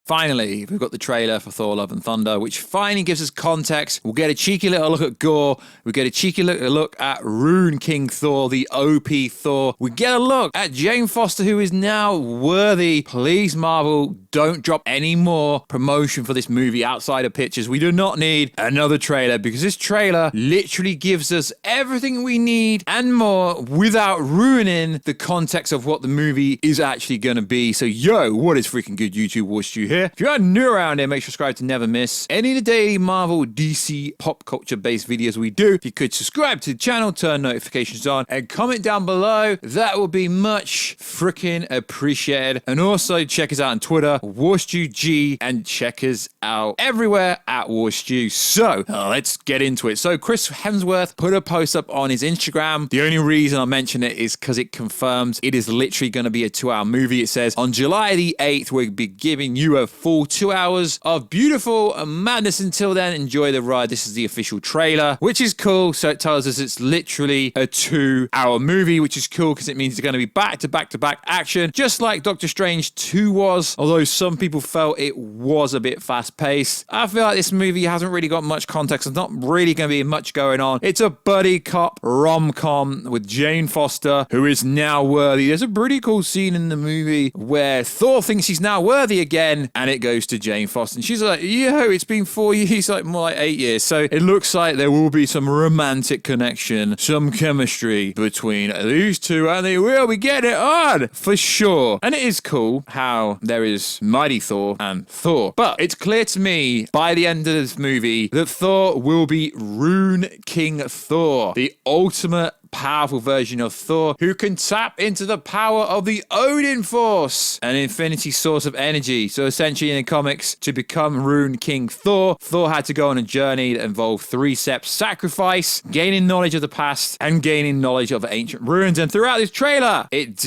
Finally, we've got the trailer for Thor Love and Thunder, which finally gives us context. We'll get a cheeky little look at Gore. We get a cheeky little look at Rune King Thor, the OP Thor. We get a look at Jane Foster, who is now worthy. Please, Marvel, don't drop any more promotion for this movie outside of pictures. We do not need another trailer, because this trailer literally gives us everything we need and more without ruining the context of what the movie is actually going to be. So, yo, what is freaking good, YouTube? Warstu here. If you are new around here, make sure to subscribe to never miss any of the daily Marvel, DC, pop culture based videos we do. If you could subscribe to the channel, turn notifications on, and comment down below, that would be much freaking appreciated. And also check us out on Twitter, WarstuG, and check us out everywhere at Warstu. So let's get into it. So Chris Hemsworth put a post up on his Instagram. The only reason I mention it is because it confirms it is literally going to be a 2-hour movie. It says on July the 8th, we'll be giving you a full 2 hours of beautiful madness. Until then, enjoy the ride. This is the official trailer, which is cool. So it tells us it's literally a 2-hour movie, which is cool because it means it's going to be back to back to back action, just like Doctor Strange 2 was, although some people felt it was a bit fast paced. I feel like this movie hasn't really got much context. There's not really going to be much going on. It's a buddy cop rom-com with Jane Foster, who is now worthy. There's a pretty cool scene in the movie where Thor thinks he's now worthy again, and it goes to Jane Foster, and she's like, yo, it's been 4 years, like more like 8 years. So it looks like there will be some romantic connection, some chemistry between these two, and they will be getting it on for sure. And it is cool how there is Mighty Thor and Thor, but it's clear to me by the end of this movie that Thor will be Rune King Thor, the ultimate powerful version of Thor, who can tap into the power of the Odin Force, an infinity source of energy. So essentially in the comics, to become Rune King Thor, Thor had to go on a journey that involved 3 steps: sacrifice, gaining knowledge of the past, and gaining knowledge of ancient ruins. And throughout this trailer, it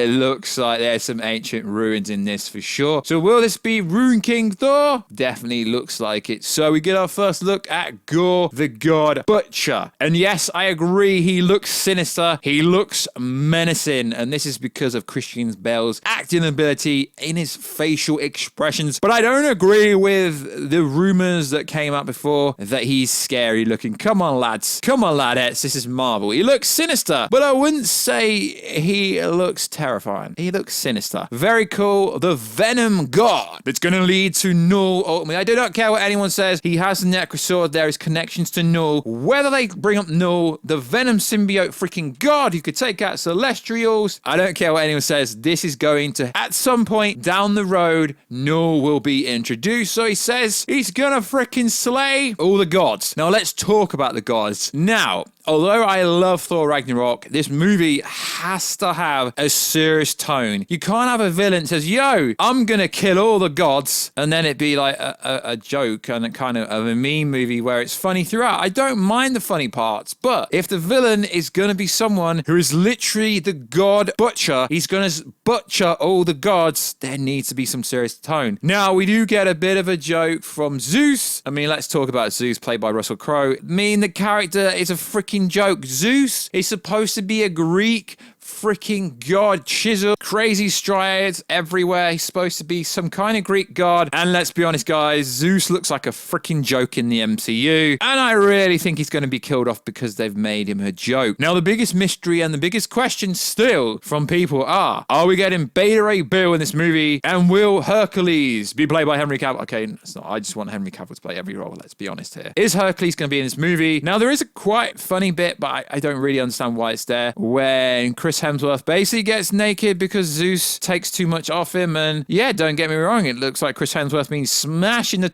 looks like there's some ancient ruins in this for sure. So will this be Rune King Thor? Definitely looks like it. So we get our first look at Gore, the God Butcher. And yes, I agree, he looks sinister, he looks menacing, and this is because of Christian Bale's acting ability in his facial expressions. But I don't agree with the rumors that came out before that he's scary looking. Come on, lads. Come on, ladettes. This is Marvel. He looks sinister, but I wouldn't say he looks terrifying. He looks sinister. Very cool. The Venom God that's going to lead to Knull ultimately. I do not care what anyone says. He has the Necrosword. There is connections to Knull. Whether they bring up Knull, the Venom symbiote freaking god who could take out Celestials, I don't care what anyone says. This is going to, at some point down the road, Knull will be introduced. So he says he's gonna freaking slay all the gods. Now let's talk about the gods. Now, although I love Thor Ragnarok, this movie has to have a serious tone. You can't have a villain that says, yo, I'm gonna kill all the gods, and then it be like a joke and a kind of a meme movie where it's funny throughout. I don't mind the funny parts, but if the villain is gonna be someone who is literally the God Butcher, he's gonna butcher all the gods, there needs to be some serious tone. Now, we do get a bit of a joke from Zeus. I mean, let's talk about Zeus, played by Russel Crowe. I mean, the character is a freaking joke. Zeus is supposed to be a Greek freaking god, chisel, crazy striads everywhere. He's supposed to be some kind of Greek god. And let's be honest, guys, Zeus looks like a freaking joke in the MCU. And I really think he's going to be killed off because they've made him a joke. Now, the biggest mystery and the biggest question still from people are we getting Beta Ray Bill in this movie? And will Hercules be played by Henry Cavill? Okay, it's not. I just want Henry Cavill to play every role. Let's be honest here. Is Hercules going to be in this movie? Now, there is a quite funny bit, but I don't really understand why it's there, when Chris Hemsworth basically gets naked because Zeus takes too much off him. And yeah, don't get me wrong, it looks like Chris Hemsworth means smashing the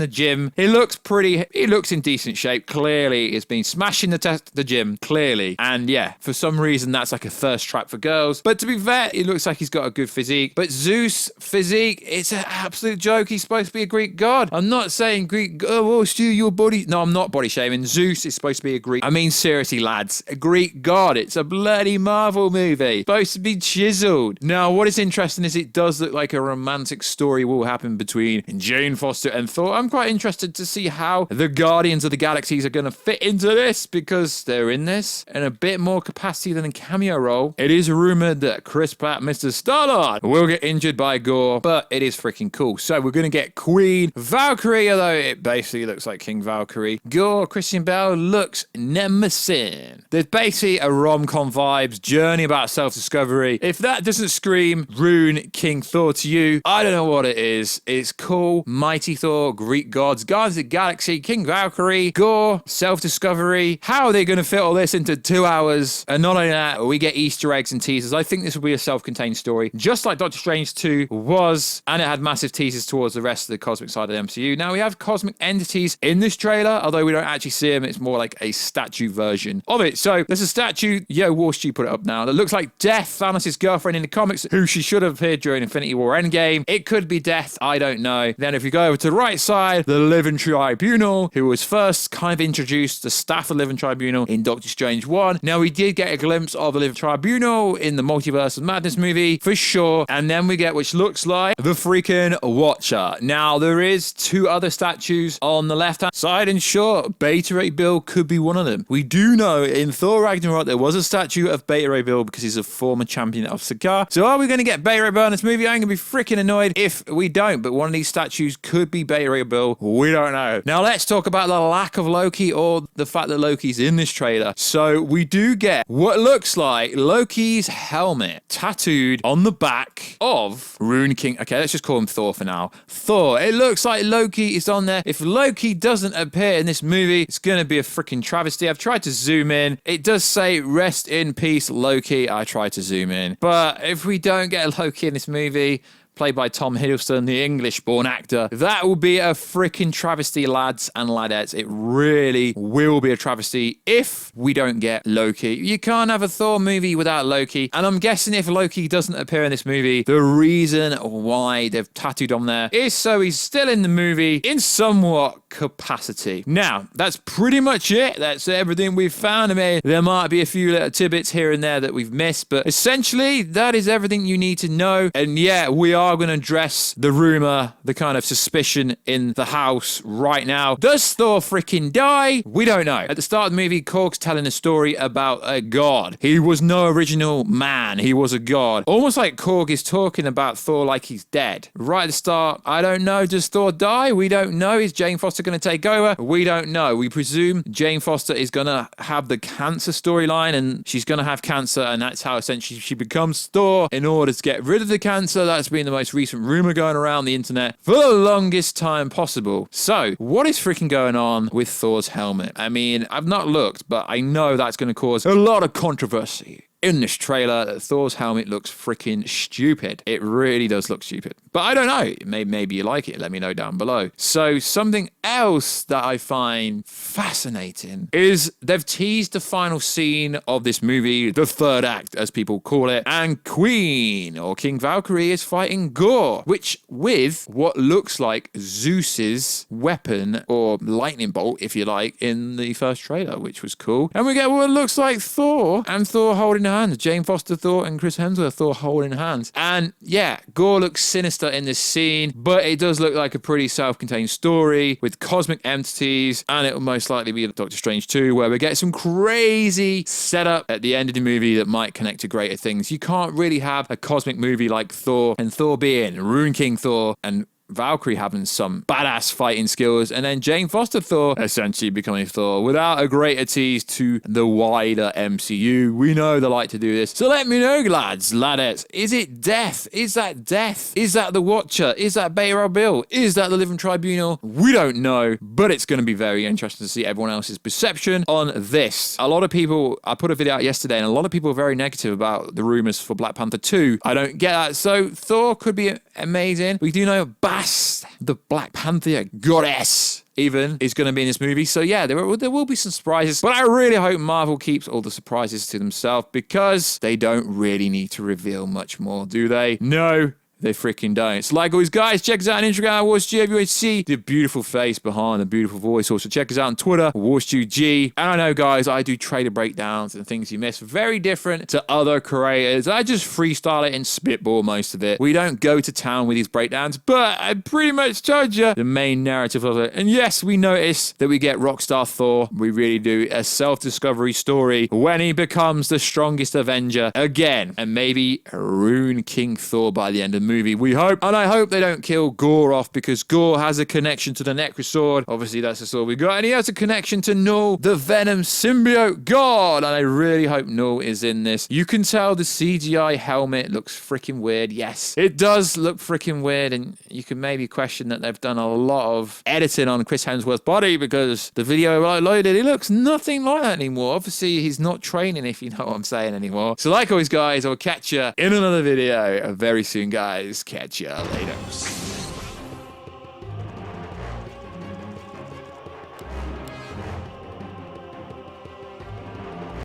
gym. He looks in decent shape. Clearly, it's been smashing the gym, clearly. And yeah, for some reason, that's like a thirst trap for girls. But to be fair, he looks like he's got a good physique. But Zeus' physique, it's an absolute joke. He's supposed to be a Greek god. I'm not saying Greek, oh, Stu, your body. No, I'm not body shaming. Zeus is supposed to be a Greek. I mean, seriously, seriously, lads, a Greek god. It's a bloody Marvel movie. Supposed to be chiseled. Now, what is interesting is it does look like a romantic story will happen between Jane Foster and Thor. I'm quite interested to see how the Guardians of the Galaxies are going to fit into this, because they're in this in a bit more capacity than a cameo role. It is rumored that Chris Pratt, Mr. Star-Lord, will get injured by Gore, but it is freaking cool. So we're going to get Queen Valkyrie, although it basically looks like King Valkyrie. Gore, Christian Bale looks Nemesis. There's basically a rom-com vibes, journey about self-discovery. If that doesn't scream Rune, King Thor to you, I don't know what it is. It's cool. Mighty Thor, Greek gods, Guardians of the Galaxy, King Valkyrie, Gore, self-discovery. How are they going to fit all this into 2 hours? And not only that, we get Easter eggs and teasers. I think this will be a self-contained story, just like Doctor Strange 2 was, and it had massive teasers towards the rest of the cosmic side of the MCU. Now we have cosmic entities in this trailer, although we don't actually see them. It's more like a statue version of it. So there's a statue, Warstu put it up now, that looks like Death, Thanos' girlfriend in the comics, who she should have appeared during Infinity War Endgame. It could be Death, I don't know. Then if you go over to the right side, the Living Tribunal, who was first kind of introduced, the staff of the Living Tribunal in Doctor Strange 1. Now we did get a glimpse of the Living Tribunal in the Multiverse of Madness movie, for sure. And then we get, which looks like the freaking Watcher. Now there is 2 other statues on the left-hand side, and sure, Beta Ray Bill could be one of them. We do know in Thor Ragnarok there was a statue of Beta Ray Bill because he's a former champion of Sakaar. So are we going to get Beta Ray Bill in this movie? I'm going to be freaking annoyed if we don't, but one of these statues could be Beta Ray Bill. We don't know. Now let's talk about the lack of Loki, or the fact that Loki's in this trailer. So we do get what looks like Loki's helmet tattooed on the back of Rune King. Okay, let's just call him Thor for now. Thor. It looks like Loki is on there. If Loki doesn't appear in this movie, it's going to be a freaking travesty. I've tried to zoom in. It does say rest in peace, Loki. I tried to zoom in. But if we don't get Loki in this movie, played by Tom Hiddleston, the English-born actor, that will be a freaking travesty, lads and ladettes. It really will be a travesty if we don't get Loki. You can't have a Thor movie without Loki, and I'm guessing if Loki doesn't appear in this movie, the reason why they've tattooed on there is so he's still in the movie in somewhat capacity. Now, that's pretty much it. That's everything we've found. I mean, there might be a few little tidbits here and there that we've missed, but essentially, that is everything you need to know. And yeah, we are going to address the rumor, the kind of suspicion in the house right now. Does Thor freaking die? We don't know. At the start of the movie, Korg's telling a story about a god. He was no original man. He was a god. Almost like Korg is talking about Thor like he's dead. Right at the start, I don't know. Does Thor die? We don't know. Is Jane Foster going to take over? We don't know. We presume Jane Foster is going to have the cancer storyline, and she's going to have cancer, and that's how essentially she becomes Thor in order to get rid of the cancer. That's been the most recent rumor going around the internet for the longest time possible. So, what is freaking going on with Thor's helmet? I mean, I've not looked, but I know that's going to cause a lot of controversy. In this trailer, Thor's helmet looks freaking stupid. It really does look stupid. But I don't know. Maybe you like it. Let me know down below. So something else that I find fascinating is they've teased the final scene of this movie, the third act, as people call it, and Queen, or King Valkyrie, is fighting Gore, which with what looks like Zeus's weapon, or lightning bolt, if you like, in the first trailer, which was cool. And we get what looks like Thor, and Thor holding hands. Jane Foster Thor and Chris Hemsworth Thor holding hands. And yeah, Gore looks sinister in this scene, but it does look like a pretty self-contained story with cosmic entities, and it will most likely be Doctor Strange 2, where we get some crazy setup at the end of the movie that might connect to greater things. You can't really have a cosmic movie like Thor, and Thor being Rune King Thor, and Valkyrie having some badass fighting skills, and then Jane Foster Thor essentially becoming Thor without a greater tease to the wider MCU. We know they like to do this. So let me know, lads, ladettes. Is it Death? Is that Death? Is that the Watcher? Is that Beta Ray Bill? Is that the Living Tribunal? We don't know, but it's going to be very interesting to see everyone else's perception on this. A lot of people, I put a video out yesterday, and a lot of people are very negative about the rumors for Black Panther 2. I don't get that. So Thor could be amazing. We do know Bass, the Black Panther goddess, even, is going to be in this movie. So yeah, there will be some surprises, but I really hope Marvel keeps all the surprises to themselves, because they don't really need to reveal much more, do they? No, they freaking don't. So like always, guys, check us out on Instagram, WarstuG, the beautiful face behind the beautiful voice. Also, check us out on Twitter, WarstuG. And I know, guys, I do trailer breakdowns and things you miss. Very different to other creators. I just freestyle it and spitball most of it. We don't go to town with these breakdowns, but I pretty much told you the main narrative of it. And yes, we notice that we get Rockstar Thor. We really do. A self-discovery story when he becomes the strongest Avenger again. And maybe Rune King Thor by the end of the movie, we hope. And I hope they don't kill Gore off, because Gore has a connection to the Necrosword. Obviously, that's the sword we got. And he has a connection to Knull, the Venom symbiote god. And I really hope Knull is in this. You can tell the CGI helmet looks freaking weird. Yes, it does look freaking weird. And you can maybe question that they've done a lot of editing on Chris Hemsworth's body, because the video I loaded, it looks nothing like that anymore. Obviously, he's not training, if you know what I'm saying, anymore. So like always, guys, I'll catch you in another video very soon, guys. Catch you later.